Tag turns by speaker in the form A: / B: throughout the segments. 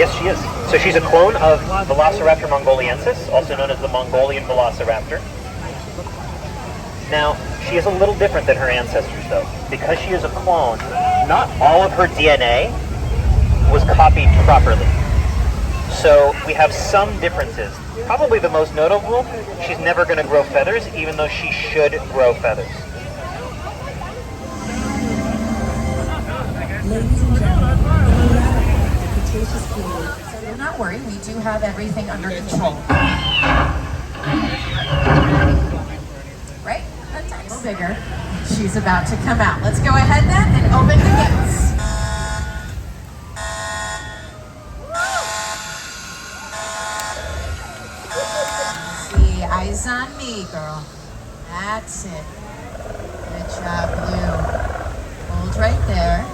A: Yes, she is. So she's a clone of Velociraptor mongoliensis, also known as the Mongolian Velociraptor. Now, she is a little different than her ancestors, though. Because she is a clone, not all of her DNA was copied properly. So we have some differences. Probably the most notable, she's never going to grow feathers, even though she should grow feathers.
B: Ladies and gentlemen, in the latter Cretaceous period.
C: So do not worry, we do have everything under control. Right? That's a little bigger. She's about to come out. Let's go ahead then and open the gates. See, eyes on me, girl. That's it. Good job, Blue. Hold right there.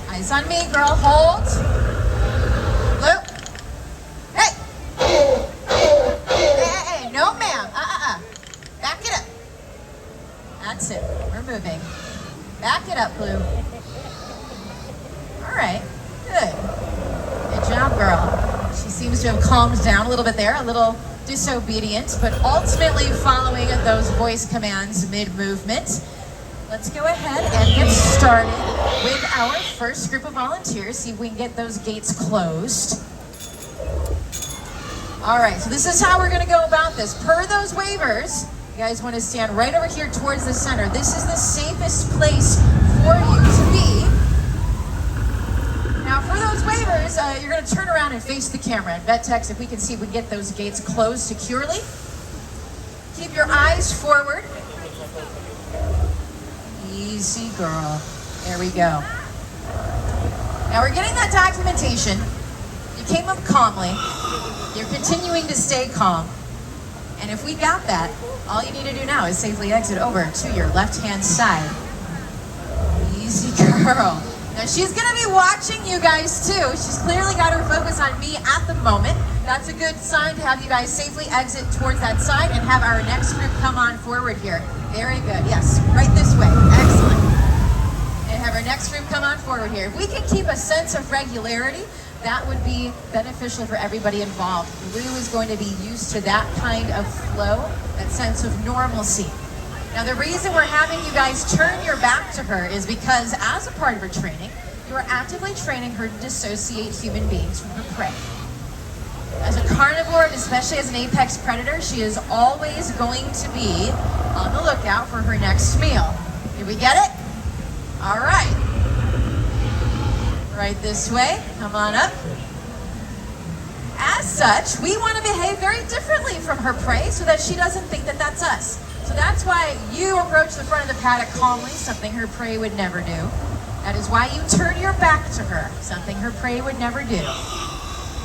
C: Eyes on me, girl. Hold. Blue. Hey. Hey, no, ma'am. Back it up. That's it. We're moving. Back it up, Blue. All right. Good. Good job, girl. She seems to have calmed down a little bit there, a little disobedient, but ultimately following those voice commands mid-movement. Let's go ahead and get started with our first group of volunteers. See if we can get those gates closed. All right, so this is how we're gonna go about this. Per those waivers, you guys wanna stand right over here towards the center. This is the safest place for you to be. Now for those waivers, you're gonna turn around and face the camera. And VetTechs, if we can see if we can get those gates closed securely. Keep your eyes forward. Easy, girl. There we go. Now we're getting that documentation. You came up calmly. You're continuing to stay calm. And if we got that, all you need to do now is safely exit over to your left-hand side. Easy, girl. Now she's gonna be watching you guys too. She's clearly got her focus on me at the moment. That's a good sign to have you guys safely exit towards that side and have our next group come on forward here. Very good. Yes, right this way. Excellent. And have our next group come on forward here. If we can keep a sense of regularity, that would be beneficial for everybody involved. Blue is going to be used to that kind of flow, that sense of normalcy. Now the reason we're having you guys turn your back to her is because as a part of her training, you are actively training her to dissociate human beings from her prey. As a carnivore, and especially as an apex predator, she is always going to be on the lookout for her next meal. Did we get it? All right. Right this way. Come on up. As such, we want to behave very differently from her prey so that she doesn't think that that's us. So that's why you approach the front of the paddock calmly, something her prey would never do. That is why you turn your back to her, something her prey would never do.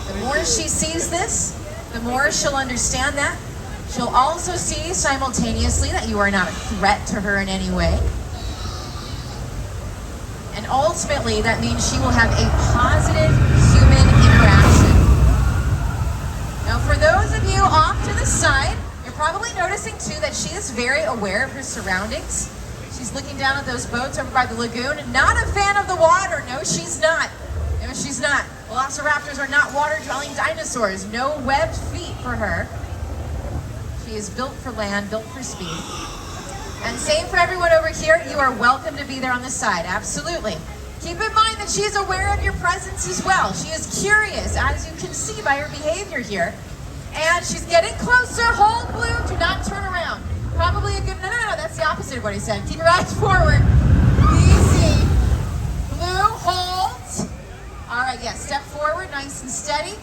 C: The more she sees this, the more she'll understand that. She'll also see simultaneously that you are not a threat to her in any way. And ultimately, that means she will have a positive human interaction. Now, for those of you off to the side, you're probably noticing too that she is very aware of her surroundings. She's looking down at those boats over by the lagoon. Not a fan of the water. No, she's not. No, she's not. Velociraptors are not water-dwelling dinosaurs. No webbed feet for her. She is built for land, built for speed. And same for everyone over here. You are welcome to be there on the side. Absolutely. Keep in mind that she is aware of your presence as well. She is curious, as you can see by her behavior here. And she's getting closer. Hold, Blue. Do not turn around. Probably a good... No, that's the opposite of what he said. Keep your eyes forward. Easy. Blue, hold. All right, yes, step forward, nice and steady.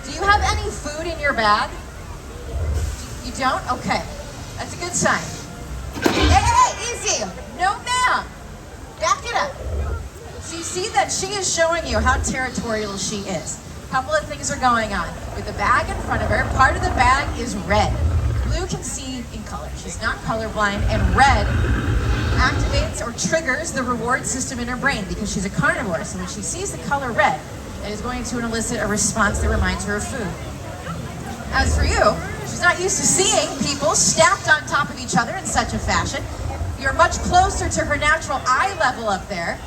C: Do you have any food in your bag? You don't? Okay, that's a good sign. Hey, easy. No, ma'am. Back it up. So you see that she is showing you how territorial she is. A couple of things are going on. With the bag in front of her, part of the bag is red. Blue can see in color. She's not colorblind, and red activates or triggers the reward system in her brain because she's a carnivore. So when she sees the color red, it is going to elicit a response that reminds her of food. As for you, she's not used to seeing people stacked on top of each other in such a fashion. You're much closer to her natural eye level up there.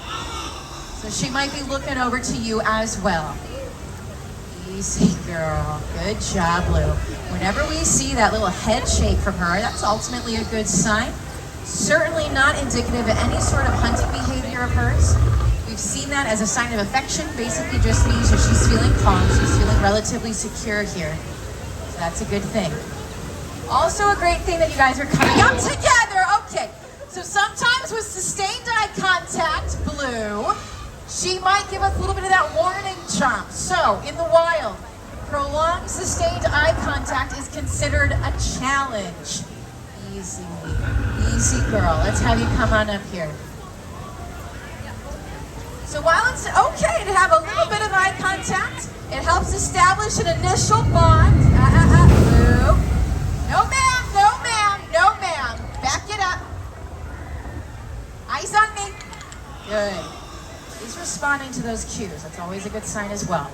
C: So she might be looking over to you as well. Easy, girl. Good job, Blue. Whenever we see that little head shake from her, that's ultimately a good sign. Certainly not indicative of any sort of hunting behavior of hers. We've seen that as a sign of affection. Basically just means that she's feeling calm. She's feeling relatively secure here. So that's a good thing. Also a great thing that you guys are coming up together. Okay, so sometimes with sustained eye contact, Blue, she might give us a little bit of that warning chomp. So in the wild, prolonged sustained eye contact is considered a challenge. Easy, easy girl. Let's have you come on up here. So while it's okay to have a little bit of eye contact, it helps establish an initial bond. Blue. No ma'am, no ma'am, no ma'am. Back it up. Eyes on me. Good. He's responding to those cues. That's always a good sign as well.